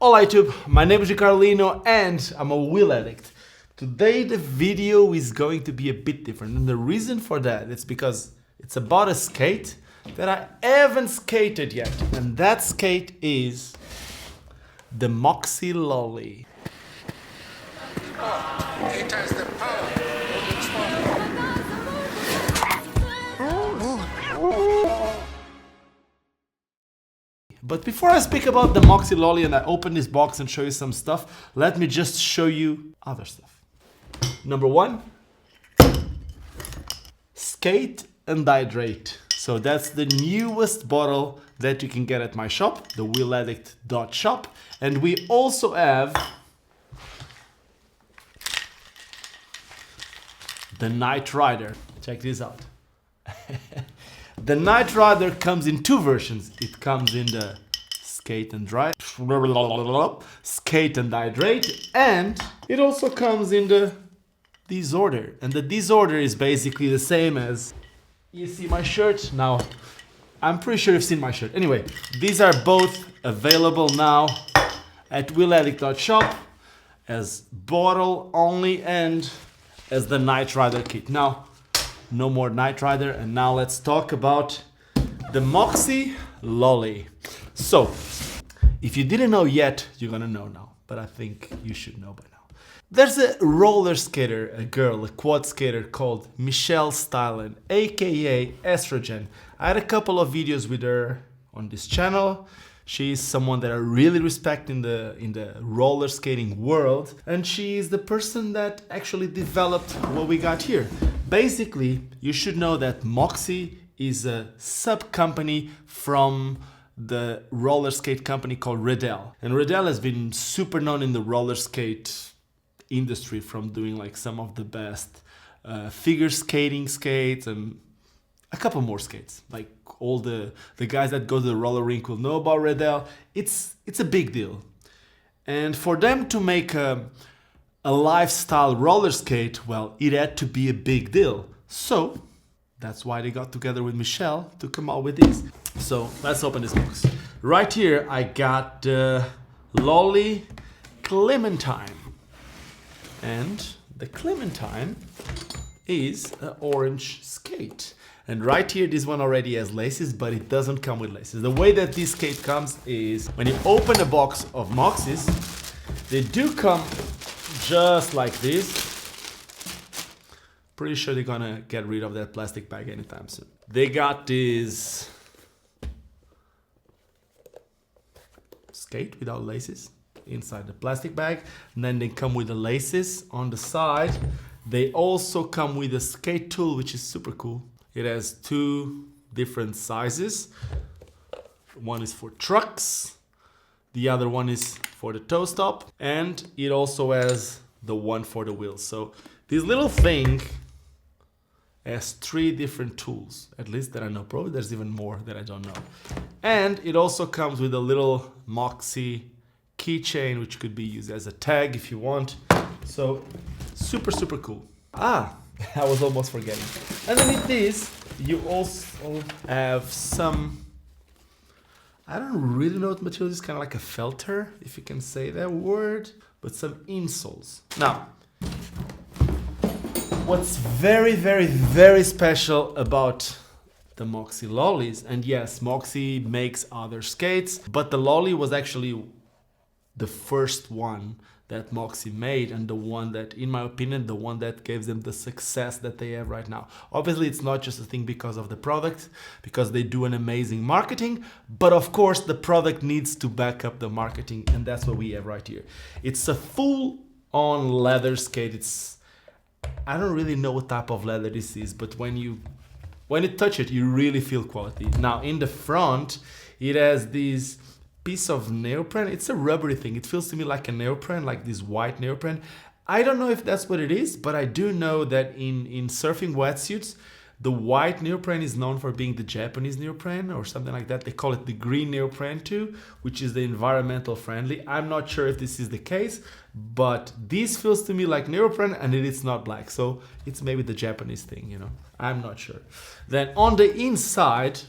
Hola YouTube, my name is Ricardo Lino and I'm a wheel addict. Today the video is going to be a bit different, and the reason for that is because it's about a skate that I haven't skated yet, and that skate is the Moxi Lolly. It has the power. But before I speak about the Moxi Lolly and I open this box and show you some stuff, let me just show you other stuff. Number one, skate and hydrate. So that's the newest bottle that you can get at my shop, the wheeladdict.shop. And we also have the Night Rider. Check this out. The Night Rider comes in two versions. It comes in the skate and dry, skate and hydrate, and it also comes in the disorder. And the disorder is basically the same as, you see my shirt? Now, I'm pretty sure you've seen my shirt. Anyway, these are both available now at wheeladdict.shop as bottle only and as the Night Rider kit. Now, no more Night Rider, and now let's talk about the Moxi Lolly. So, if you didn't know yet, you're gonna know now, but I think you should know by now. There's a roller skater, a girl, a quad skater called Michelle Stylen, aka Estrogen. I had a couple of videos with her on this channel. She's someone that I really respect in the roller skating world, and she is the person that actually developed what we got here. Basically, you should know that Moxi is a sub-company from the roller skate company called Riddell. And Riddell has been super known in the roller skate industry from doing like some of the best figure skating skates and a couple more skates. Like all the guys that go to the roller rink will know about Riddell. It's a big deal. And for them to make a lifestyle roller skate, well, it had to be a big deal. So that's why they got together with Michelle to come out with this. So let's open this box. Right here, I got the Lolly Clementine. And the Clementine is an orange skate. And right here, this one already has laces, but it doesn't come with laces. The way that this skate comes is when you open a box of Moxis, they do come just like this. Pretty sure they're gonna get rid of that plastic bag anytime soon. They got this skate without laces inside the plastic bag, and then they come with the laces on the side. They also come with a skate tool, which is super cool. It has two different sizes. One is for trucks, the other one is for the toe stop, and it also has the one for the wheels. So this little thing has three different tools, at least that I know. Probably there's even more that I don't know. And it also comes with a little Moxi keychain, which could be used as a tag if you want. So super, super cool. I was almost forgetting. Underneath this, you also have some, I don't really know what material is, kind of like a felter, if you can say that word, but some insoles. Now, what's very, very, very special about the Moxi Lollies, and yes, Moxi makes other skates, but the Lolly was actually the first one that Moxi made, and the one that, in my opinion, the one that gave them the success that they have right now. Obviously, it's not just a thing because of the product, because they do an amazing marketing, but of course, the product needs to back up the marketing, and that's what we have right here. It's a full-on leather skate. I don't really know what type of leather this is, but when you touch it, you really feel quality. Now, in the front, it has these piece of neoprene. It's a rubbery thing. It feels to me like a neoprene, like this white neoprene. I don't know if that's what it is, but I do know that in surfing wetsuits, the white neoprene is known for being the Japanese neoprene or something like that. They call it the green neoprene too, which is the environmental friendly. I'm not sure if this is the case, but this feels to me like neoprene, and it is not black. So it's maybe the Japanese thing, you know. I'm not sure. Then on the inside,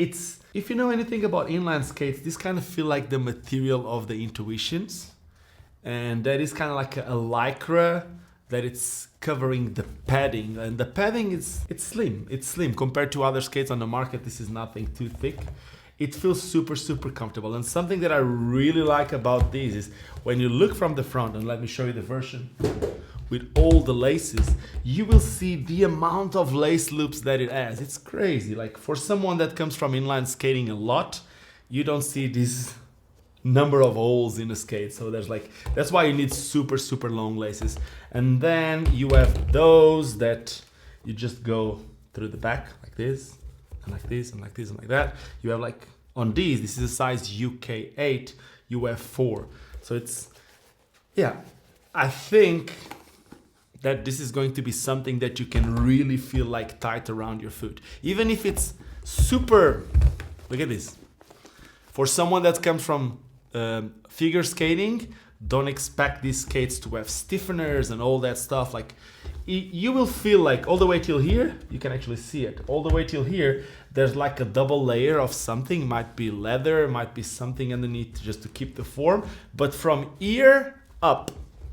It's, if you know anything about inline skates, this kind of feel like the material of the Intuitions. And that is kind of like a lycra that it's covering the padding, and the padding is, it's slim compared to other skates on the market. This is nothing too thick. It feels super comfortable. And something that I really like about these is when you look from the front, and let me show you the version with all the laces, you will see the amount of lace loops that it has. It's crazy. Like for someone that comes from inline skating a lot, you don't see this number of holes in the skate. So there's like, that's why you need super long laces. And then you have those that you just go through the back like this and like this and like this and like that. You have like on these, this is a size UK 8, you have 4. So it's, yeah, I think that this is going to be something that you can really feel like tight around your foot, even if it's super, look at this. For someone that comes from figure skating, don't expect these skates to have stiffeners and all that stuff. Like you will feel like all the way till here, you can actually see it, all the way till here, there's like a double layer of something, might be leather, might be something underneath just to keep the form, but from ear up,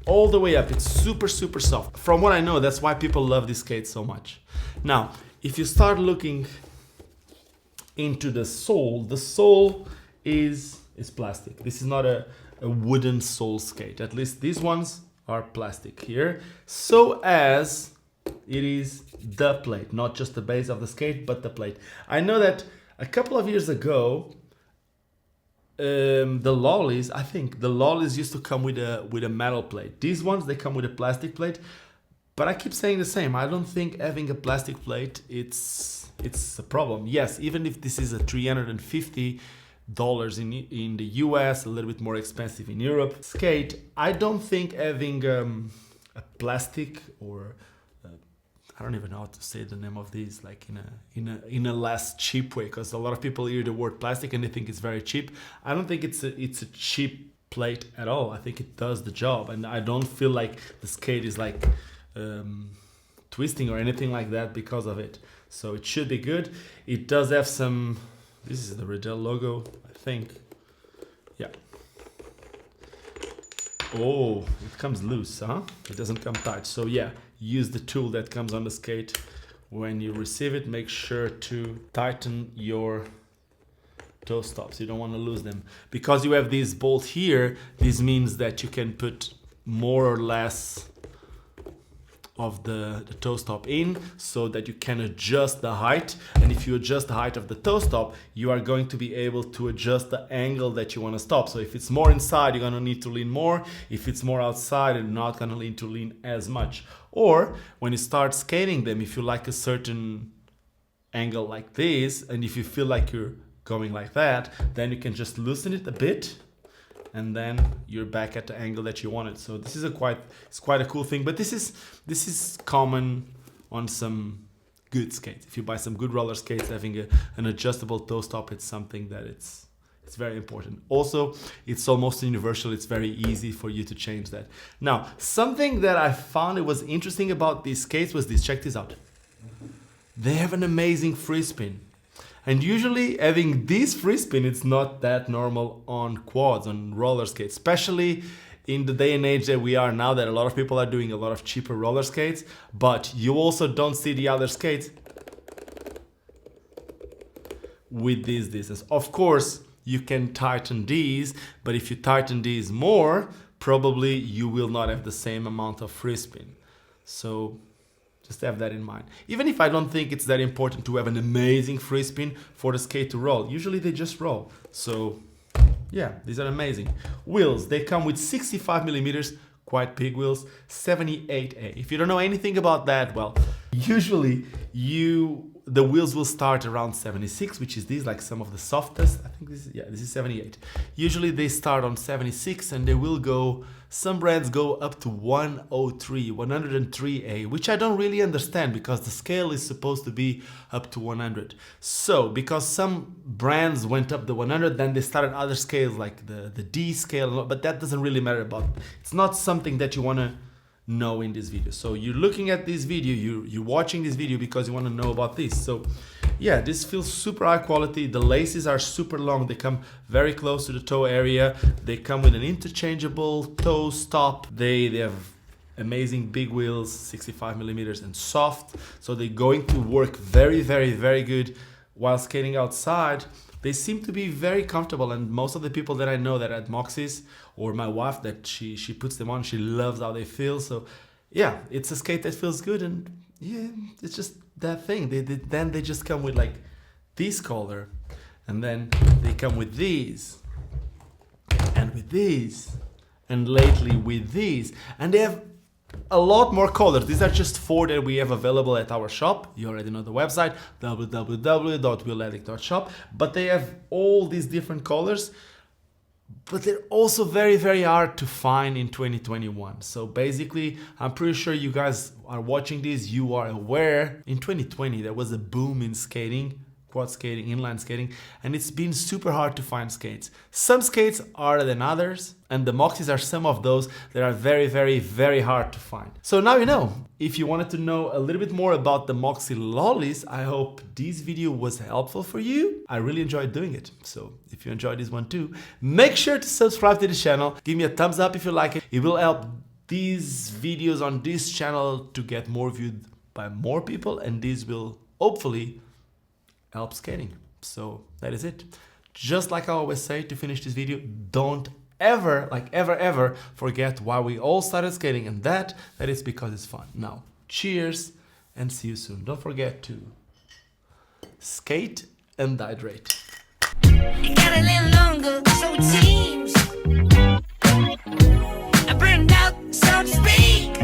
all the way up, it's super soft. From what I know, that's why people love this skate so much. Now, if you start looking into the sole is plastic. This is not a wooden sole skate. At least these ones are plastic here. So as it is the plate, not just the base of the skate, but the plate. I know that a couple of years ago, the lollies, I think the lollies used to come with a metal plate. These ones, they come with a plastic plate. But I keep saying the same. I don't think having a plastic plate, it's a problem. Yes, even if this is a $350 in the US, a little bit more expensive in Europe skate, I don't think having a plastic or I don't even know how to say the name of these, like in a less cheap way, because a lot of people hear the word plastic and they think it's very cheap. I don't think it's a cheap plate at all. I think it does the job, and I don't feel like the skate is like twisting or anything like that because of it. So it should be good. It does have some, this is the Riddell logo, I think. Yeah. Oh, it comes loose, huh? It doesn't come tight. So yeah, use the tool that comes on the skate. When you receive it, make sure to tighten your toe stops. You don't want to lose them. Because you have this bolt here, this means that you can put more or less of the toe stop in, so that you can adjust the height. And if you adjust the height of the toe stop, you are going to be able to adjust the angle that you want to stop. So if it's more inside, you're going to need to lean more. If it's more outside, you're not going to need to lean as much. Or when you start skating them, if you like a certain angle like this, and if you feel like you're going like that, then you can just loosen it a bit, and then you're back at the angle that you wanted. So this is it's quite a cool thing. But this is common on some good skates. If you buy some good roller skates, having an adjustable toe stop, it's something that it's very important. Also, it's almost universal. It's very easy for you to change that. Now, something that I found it was interesting about these skates was this. Check this out. They have an amazing free spin. And usually having this free spin, it's not that normal on quads, on roller skates, especially in the day and age that we are now, that a lot of people are doing a lot of cheaper roller skates, but you also don't see the other skates with this distance. Of course, you can tighten these, but if you tighten these more, probably you will not have the same amount of free spin. So just have that in mind. Even if I don't think it's that important to have an amazing free spin for the skate to roll. Usually they just roll. So yeah, these are amazing. Wheels, they come with 65 millimeters, quite big wheels, 78A. If you don't know anything about that, well, usually the wheels will start around 76, which is these, like some of the softest. I think this is 78. Usually they start on 76 and they will go, some brands go up to 103A, which I don't really understand because the scale is supposed to be up to 100. So because some brands went up the 100, then they started other scales like the D scale, but that doesn't really matter about it. It's not something that you want to know in this video. So you're looking at this video, you're watching this video because you want to know about this. So yeah, this feels super high quality. The laces are super long. They come very close to the toe area. They come with an interchangeable toe stop. They have amazing big wheels, 65 millimeters and soft. So they're going to work very, very, very good while skating outside. They seem to be very comfortable, and most of the people that I know that at Moxi's, or my wife, that she puts them on, she loves how they feel. So yeah, it's a skate that feels good, and yeah, it's just that thing. Then they just come with like this color, and then they come with these, and with these, and lately with these, and they have a lot more colors. These are just 4 that we have available at our shop. You already know the website, www.willaddict.shop, but they have all these different colors, but they're also very, very hard to find in 2021. So basically, I'm pretty sure you guys are watching this, you are aware in 2020 there was a boom in skating, quad skating, inline skating, and it's been super hard to find skates. Some skates are than others, and the Moxis are some of those that are very, very, very hard to find. So now you know. If you wanted to know a little bit more about the Moxi lollies, I hope this video was helpful for you. I really enjoyed doing it. So if you enjoyed this one too, make sure to subscribe to the channel. Give me a thumbs up if you like it. It will help these videos on this channel to get more viewed by more people, and this will hopefully help skating. So that is it. Just like I always say to finish this video, don't ever, like ever forget why we all started skating, and that is because it's fun. Now, cheers and see you soon. Don't forget to skate and hydrate. It got a little longer, so it seems. I burned out, so to speak.